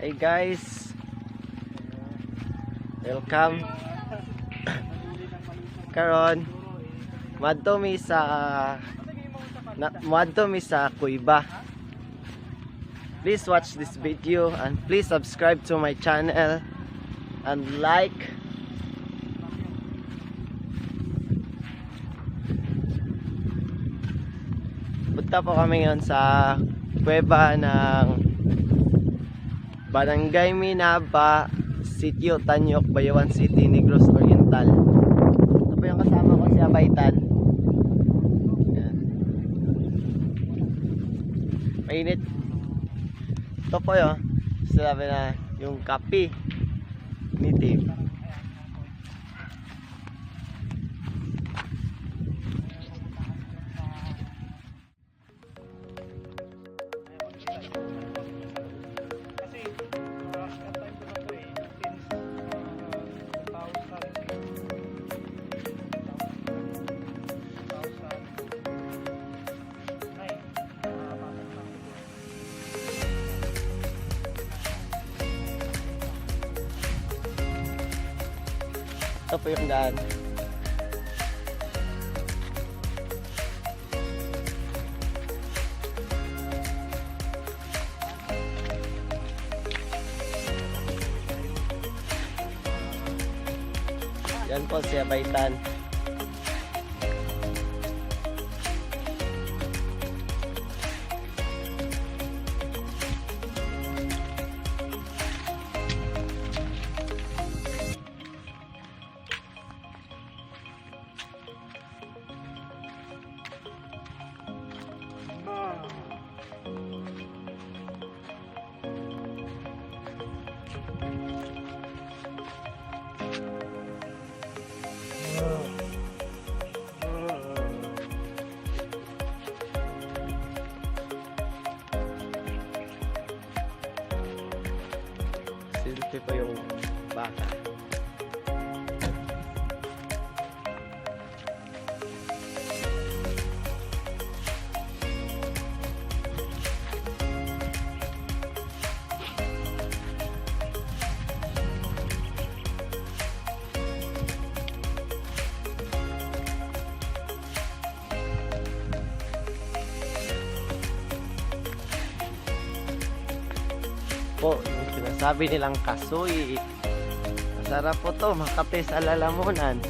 Hey guys, welcome. Karon, madto mi sa kuiba. Please watch this video and please subscribe to my channel and like. Punta po kami ngayon sa kuweba ng Barangay Minaba, Sitio Tanyok, Bayawan City, Negros Oriental. Ito po yung kasama ko, si Abaitan. Ayan. Mainit. Ito po yun, sabi na yung kape native. Ito po yung daan. Yan po si Abaitan. Silpi pa yung baka. Po, yung sinasabi nilang kasoy, masarap po to, makape sa lalamunan.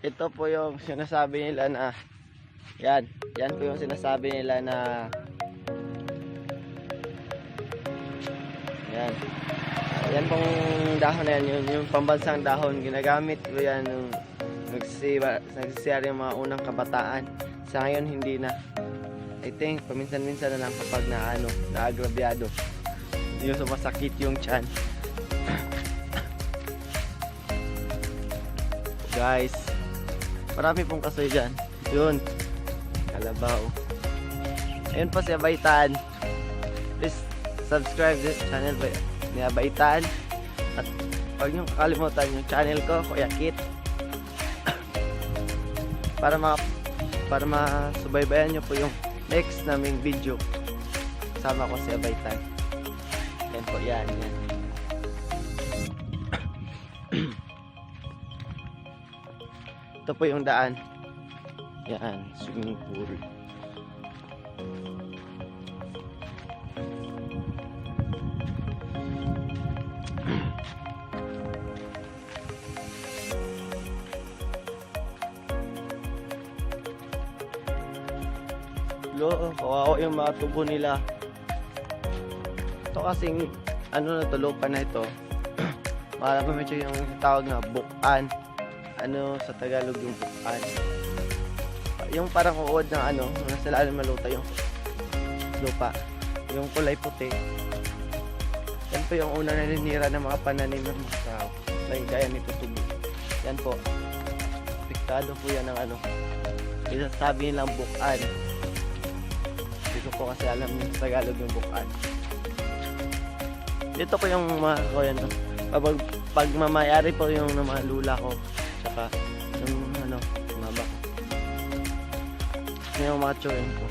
Ito po yung sinasabi nila na yan po yung sinasabi nila na yan pong dahon na yan, yung pambansang dahon, ginagamit ko yan nung nagsisiyari yung mga unang kabataan. Sa ngayon hindi na. I think paminsan-minsan na lang kapag naagrabyado, yung sumasakit yung tiyan. Guys, marami pong kasoy dyan. Yun, kalabaw. Ayun po si Abaitan. Please subscribe this channel ni Abaitan. At huwag niyong kakalimutan yung channel ko, Kuya Kit. para masubaybayan niyo po yung next naming video. Kasama ko si Abaitan. Yan po, yan. Ito po yung daan. Yan, swimming pool. Kawawa yung mga tubo nila. Ito kasing natulupan na ito. Para pa medyo yung tawag na bukan. Sa Tagalog yung bukan. Yung parang uod ng nasa lalim maluta yung lupa. Yung kulay puti. Yan po yung unang naninira ng mga pananim ng mga tao. Gaya nito tubo. Yan po. Piktado po yan ng ano. Sabi nilang bukan. Hindi ko po kasi alam yung Tagalog yung bukan. Dito po yung mga kuya no. Pag mamayari po yung mga lula ko. Tsaka yung ano, mama ko. Yung mga chewing ko.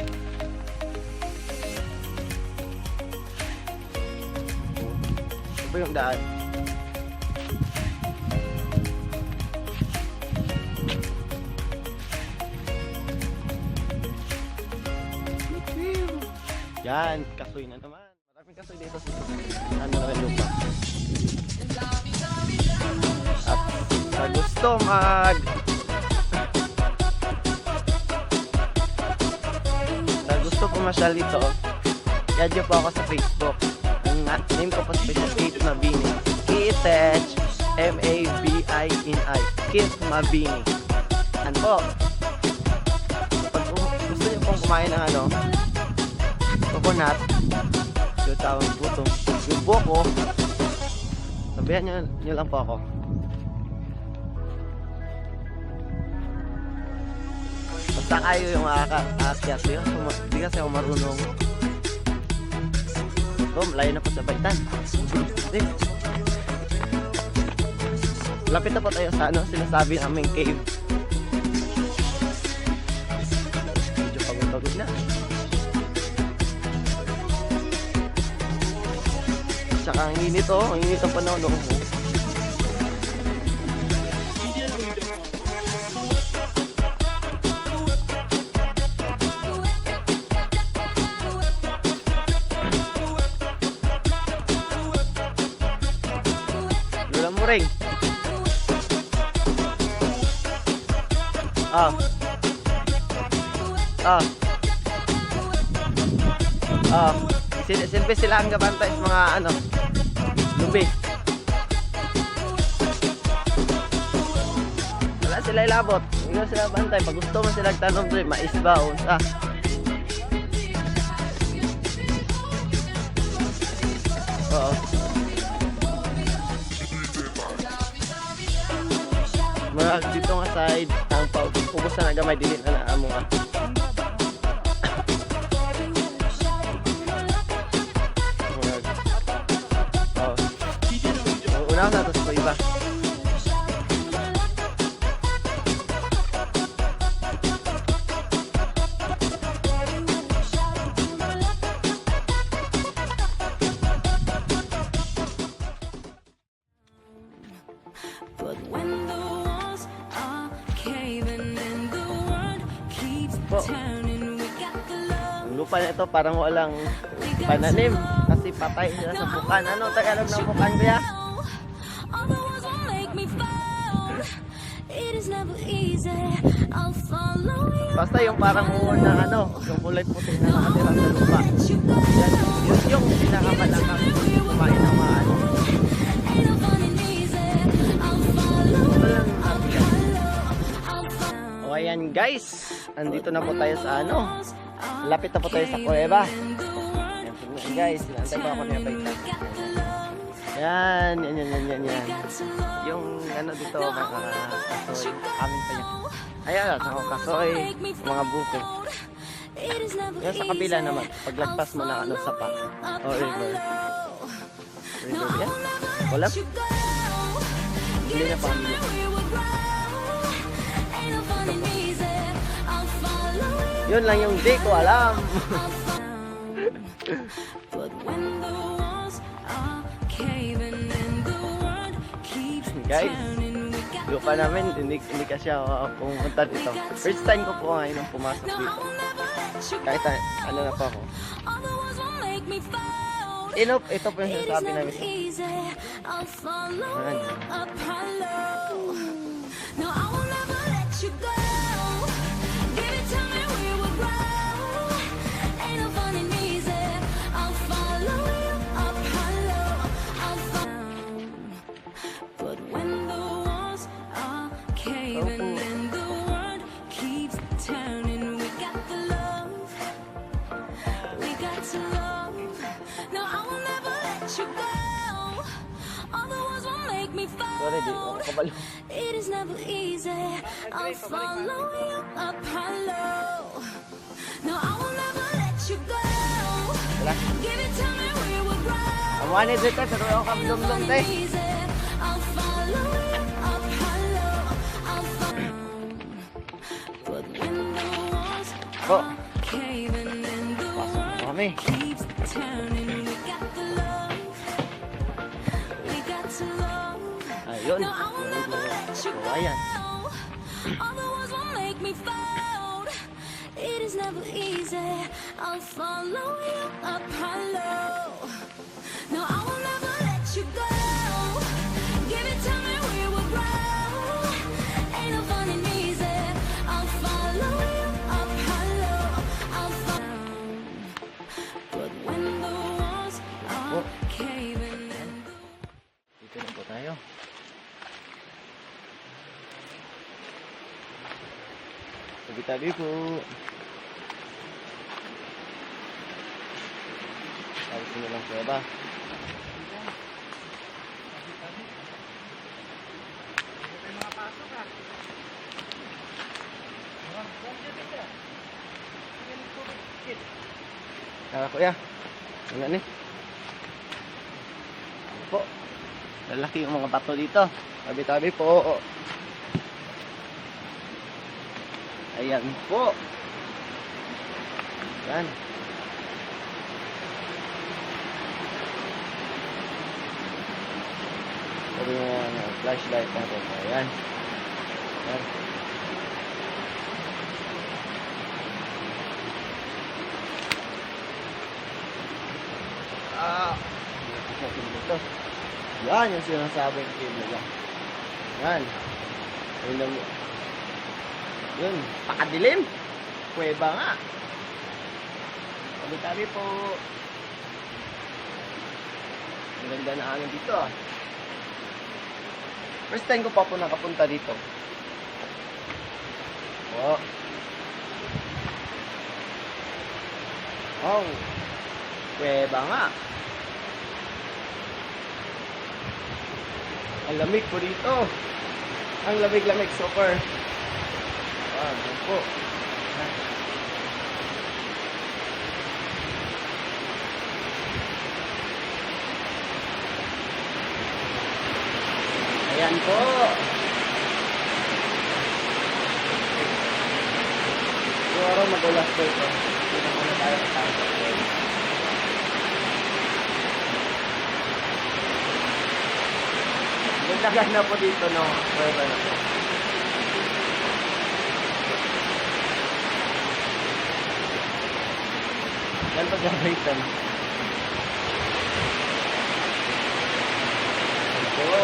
Ito po yung daan. Yan, kasoy na naman. Maraming kasoy dito sa ano na lupa. At sa gusto pumasyal dito, i-add nyo po ako sa Facebook. Ang name ko po sa Facebook, Keith Mabini. Keith M-A-B-I-N-I. Keith Mabini. Ano po? Pag gusto nyo pong kumain ng ano, coconut, yung tawag po ito, yung buko, sabihan nyo lang po ako. Basta kayo yung aakyat. Di kasi ako marunong. Ito, malayo na po sa baitan. Lapit na po tayo sa ano, sinasabi naming cave. Medyo pagod-pagod na. Tsaka ang init ang init ang panahon noon. Lulang mo rin. Silbi sila ang gabantay sa mga ano, lubi. Wala sila ilabot. Hindi sila bantay. Pag gusto mo sila tanong doon, mais ba o sa. Oo. Mga dito nga side, ang pag-ubos na gamay, dili na naamo nga. Una na to sa iba. Ang lupa na ito parang walang pananim kasi patay sila sa bukan. Ano Tagalog ng bukan kuya? Basta yung parang uwan na ano, yung kulay puti na nakatira sa lupa. Yan, yun yung pinakamalakang kumain ng mga ano. O ayan guys, andito na po tayo sa ano, lapit na po tayo sa kuweba. Ayan guys, sinantay ba ako niya baita. Yan. Yung ano dito, mga kasoy, amin pa yan. Ayan, ako kasoy, mga buko. Yan sa kabila naman, paglagpas mo na ano, sapa o river. River yan? Wala? Hindi na pamilya. Yun lang yung di ko alam. Guys, lupa namin, hindi ka siya pumunta dito. First time ko po ngayon ang pumasok dito. Kahit ano na pa ako. Ito po yung sinasabi namin. make me Sorry, di ako fold. kabalo. It is never easy. I'll follow you up hollow. No, I will never let you go. Wala. Give it to me, we will grow. Ang wani dito, sa royo kang lumdum tayo. I'll follow you up hollow. I'll follow. But when the walls Ko, are caving in, the pasok na kami. keeps turning. We got the love. We got to love. Ayun. No, I will never let you So, go. ayan. All the ones will make me fold. It is never easy. I'll follow you up hollow. No, I will never let you go. Give it to me, we will grow. Ain't no fun and easy. I'll follow you up hollow. I'll follow. But when the walls are caving in. Dito na po tayo. Tabi-tabi po. Tapos nyo lang po ba? Kuya. Ano ni? Ano po? Lalaki yung mga bato dito. Tabi-tabi po. Ayan po. Ayan. Sabi nga flashlight natin. Ayan. Ayan. Ito. Yan yung sinasabing kibla. Yan. Ayun lang. Yun. Pakadilim. Kuweba nga. Tabi-tabi po. Ang ganda na hangin dito ah. First time ko pa po nakapunta dito. Oh. Oh. Kuweba nga. Ang lamig po dito. Ang lamig-lamig, super. Ah, yan po. Ayan po. Siguro magulas po ito. Hindi na muna tayo sa Nagdagan na po dito, no? Pwede na po. Yan po gagawin. Ito.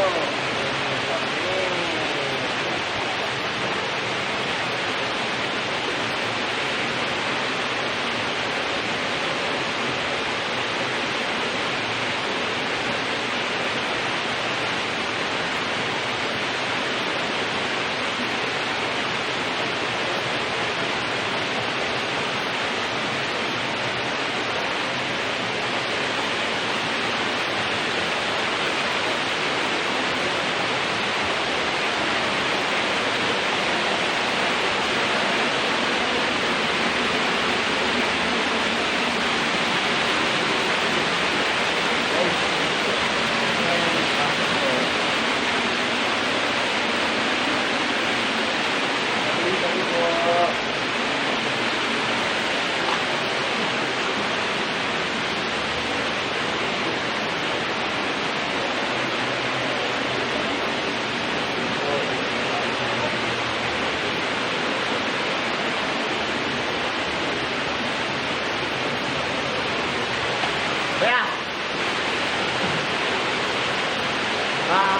Kuya!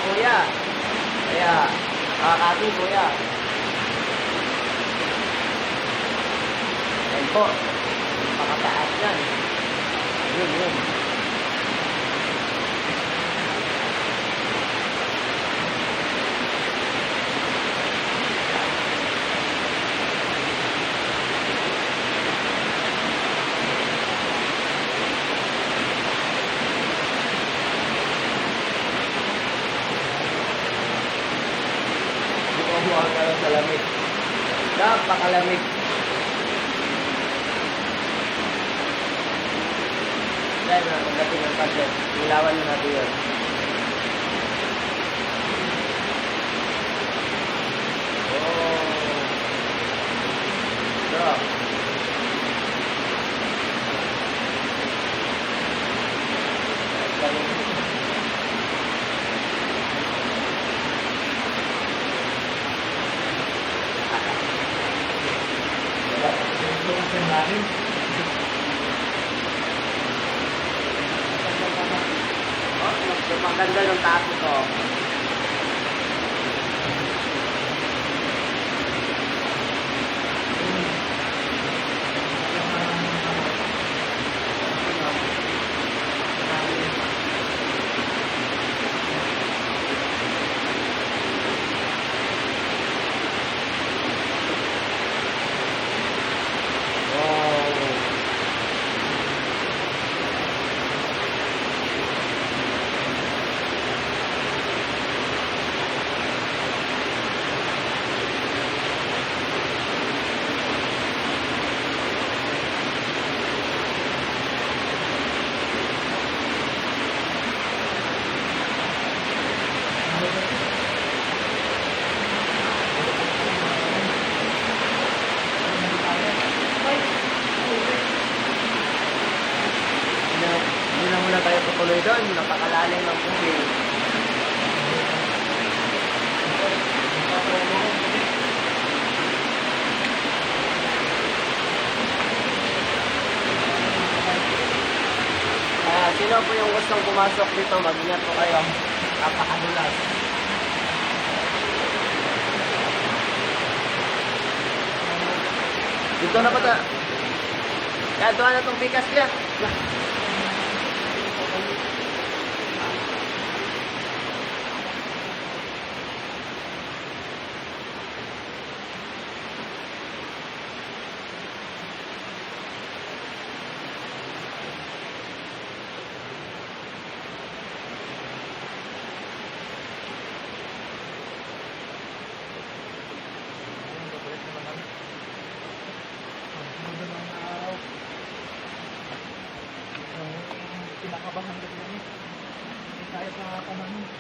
Kuya! Kaya, kakating kuya. Ayan po. Pakataas yan. Yun. sa lamig. Napakalamig. Dahil na, pagdating ng padlet, ilawan na natin yun. Oh. So, maganda ng taas ito. Hindi na muna tayo tutuloy doon. Napakalalim ng tubig. Sino po yung gustong pumasok dito, mag-ingat po kayo. Napakadulas. Dito na po ta. Kaya doon na itong pikas niya. Pinakabahan ko din. Kaya sa kanan.